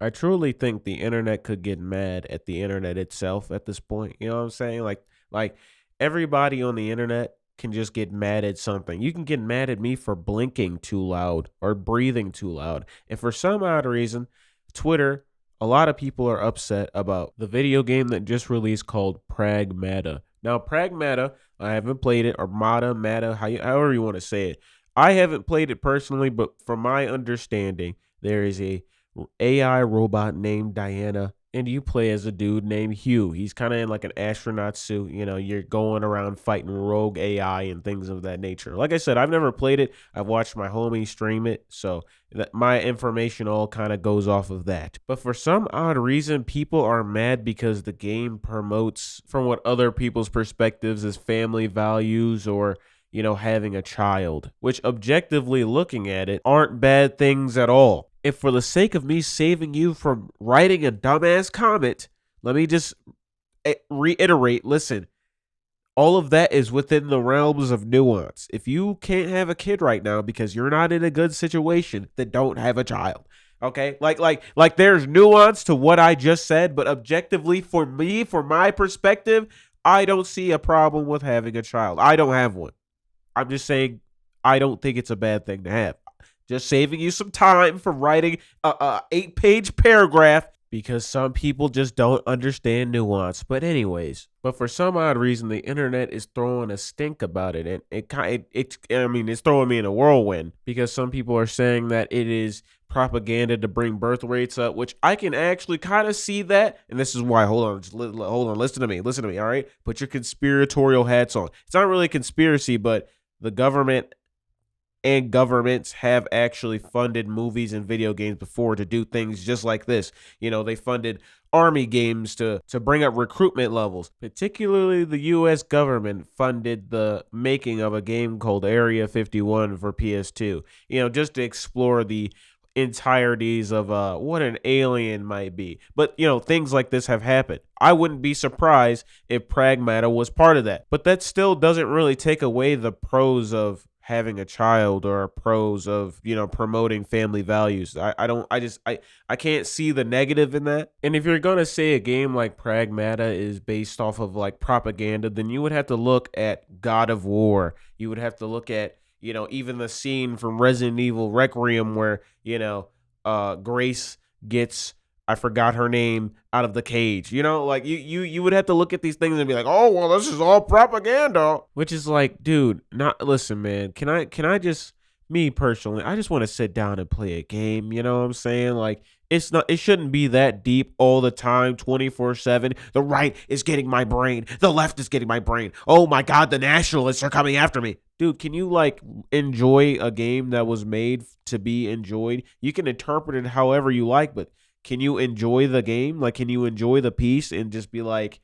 I truly think the internet could get mad at the internet itself at this point. You know what I'm saying? Like everybody on the internet can just get mad at something. You can get mad at me for blinking too loud or breathing too loud. And for some odd reason, Twitter, a lot of people are upset about the video game that just released called Pragmata. Now, Pragmata, I haven't played it, or Mata, however you want to say it. I haven't played it personally, but from my understanding, there is a AI robot named Diana, and you play as a dude named Hugh. He's kind of in like an astronaut suit. You know, you're going around fighting rogue AI and things of that nature. Like I said, I've never played it. I've watched my homie stream it, so that my information all kind of goes off of that. But for some odd reason, people are mad because the game promotes, from what other people's perspectives, is family values or having a child, which objectively looking at it aren't bad things at all. If for the sake of me saving you from writing a dumbass comment, let me just reiterate, listen, all of that is within the realms of nuance. If you can't have a kid right now because you're not in a good situation, then don't have a child. Okay? Like there's nuance to what I just said, but objectively for me, for my perspective, I don't see a problem with having a child. I don't have one. I'm just saying I don't think it's a bad thing to have. Just saving you some time from writing a 8-page paragraph because some people just don't understand nuance. But anyways, but for some odd reason, the internet is throwing a stink about it, and it's throwing me in a whirlwind because some people are saying that it is propaganda to bring birth rates up, which I can actually kind of see that. And this is why. Hold on, hold on. Listen to me. Listen to me. All right, put your conspiratorial hats on. It's not really a conspiracy, but the government and governments have actually funded movies and video games before to do things just like this. They funded army games to bring up recruitment levels. Particularly the US government funded the making of a game called Area 51 for PS2. Just to explore the entireties of what an alien might be. But things like this have happened. I wouldn't be surprised if Pragmata was part of that. But that still doesn't really take away the pros of having a child or pros of promoting family values. I can't see the negative in that. And if you're gonna say a game like Pragmata is based off of like propaganda, then you would have to look at God of War. You would have to look at even the scene from Resident Evil Requiem where Grace gets, I forgot her name, out of the cage. Like you would have to look at these things and be like, oh well, this is all propaganda. Which is like, dude, not listen, man. Can I just, me personally, I just want to sit down and play a game. You know what I'm saying? Like it shouldn't be that deep all the time, 24/7. The right is getting my brain. The left is getting my brain. Oh my God, the nationalists are coming after me. Dude, can you like enjoy a game that was made to be enjoyed? You can interpret it however you like, but can you enjoy the game? Like, can you enjoy the piece and just be like,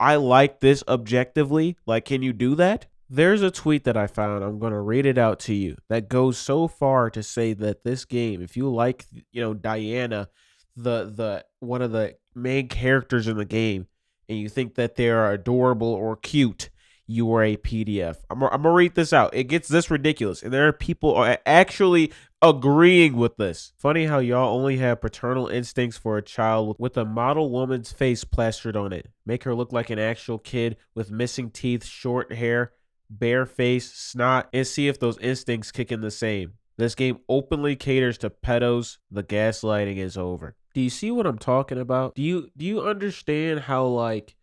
I like this objectively? Like, can you do that? There's a tweet that I found. I'm going to read it out to you that goes so far to say that this game, if you like, Diana, the one of the main characters in the game, and you think that they are adorable or cute, you are a PDF. I'm gonna read this out. It gets this ridiculous, and there are people actually agreeing with this. Funny how y'all only have paternal instincts for a child with a model woman's face plastered on it. Make her look like an actual kid with missing teeth, short hair, bare face, snot, and see if those instincts kick in the same. This game openly caters to pedos. The gaslighting is over. Do you see what I'm talking about? Do you understand how like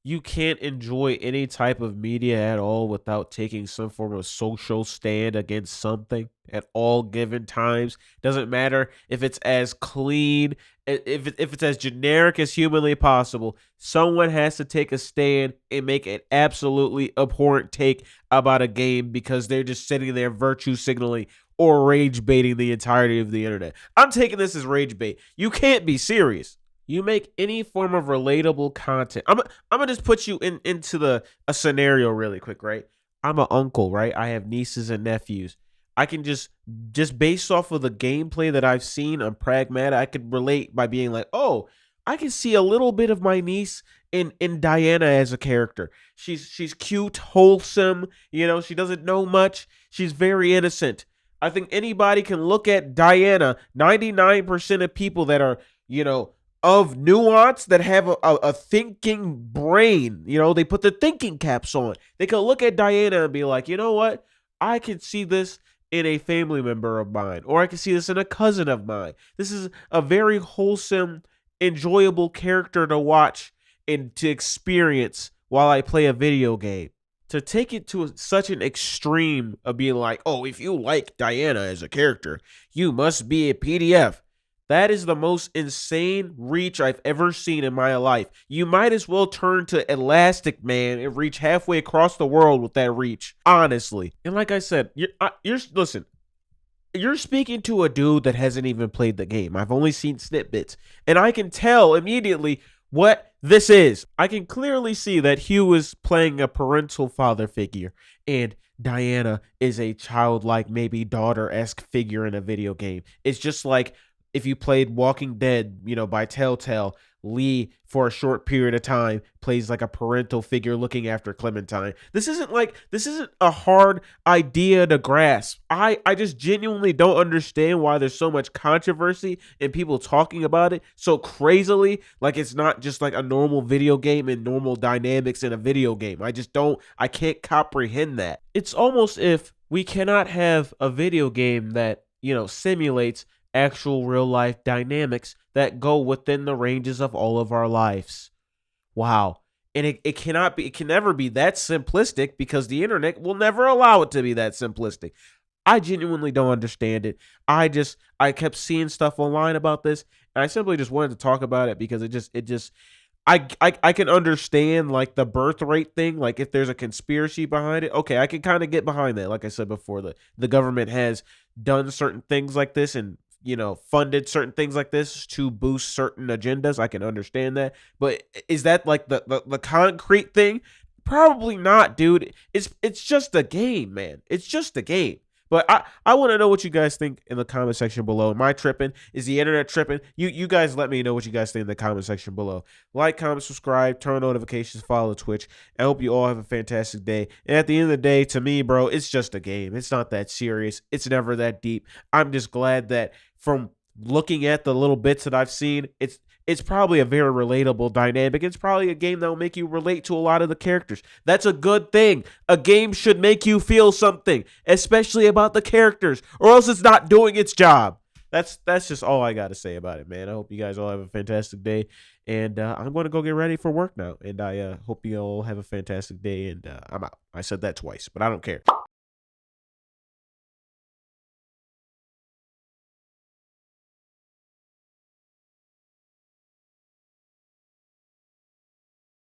you can't enjoy any type of media at all without taking some form of social stand against something at all given times? Doesn't matter if it's as clean, if it's as generic as humanly possible. Someone has to take a stand and make an absolutely abhorrent take about a game because they're just sitting there virtue signaling or rage baiting the entirety of the internet. I'm taking this as rage bait. You can't be serious. You make any form of relatable content. I'm gonna just put you into a scenario really quick, right? I'm an uncle, right? I have nieces and nephews. I can just based off of the gameplay that I've seen on Pragmata, I could relate by being like, oh, I can see a little bit of my niece in Diana as a character. She's cute, wholesome, she doesn't know much. She's very innocent. I think anybody can look at Diana. 99% of people that are you know, of nuance, that have a thinking brain. You know, they put the thinking caps on. They could look at Diana and be like, you know what? I can see this in a family member of mine, or I can see this in a cousin of mine. This is a very wholesome, enjoyable character to watch and to experience while I play a video game. To take it to such an extreme of being like, oh, if you like Diana as a character, you must be a PDF. That is the most insane reach I've ever seen in my life. You might as well turn to Elastic Man and reach halfway across the world with that reach, honestly. And like I said, listen, you're speaking to a dude that hasn't even played the game. I've only seen snippets, and I can tell immediately what this is. I can clearly see that Hugh is playing a parental father figure, and Diana is a childlike, maybe daughter-esque figure in a video game. It's just like if you played Walking Dead, by Telltale. Lee, for a short period of time, plays like a parental figure looking after Clementine. This isn't a hard idea to grasp. I just genuinely don't understand why there's so much controversy and people talking about it so crazily, like it's not just like a normal video game and normal dynamics in a video game. I can't comprehend that. It's almost if we cannot have a video game that, simulates actual real life dynamics that go within the ranges of all of our lives. Wow. And it can never be that simplistic, because the internet will never allow it to be that simplistic. I genuinely don't understand it. I kept seeing stuff online about this, and I simply just wanted to talk about it because I can understand like the birth rate thing. Like if there's a conspiracy behind it, okay, I can kind of get behind that. Like I said before, the government has done certain things like this and funded certain things like this to boost certain agendas. I can understand that. But is that like the concrete thing? Probably not, dude. It's just a game, man. It's just a game. But I want to know what you guys think in the comment section below. Am I tripping? Is the internet tripping? You guys let me know what you guys think in the comment section below. Like, comment, subscribe, turn on notifications, follow Twitch. I hope you all have a fantastic day. And at the end of the day, to me, bro, it's just a game. It's not that serious. It's never that deep. I'm just glad that from looking at the little bits that I've seen, it's probably a very relatable dynamic. It's probably a game that will make you relate to a lot of the characters. That's a good thing. A game should make you feel something, especially about the characters, or else it's not doing its job. That's just all I got to say about it, man. I hope you guys all have a fantastic day, and I'm going to go get ready for work now, and I hope you all have a fantastic day, and I'm out. I said that twice, but I don't care.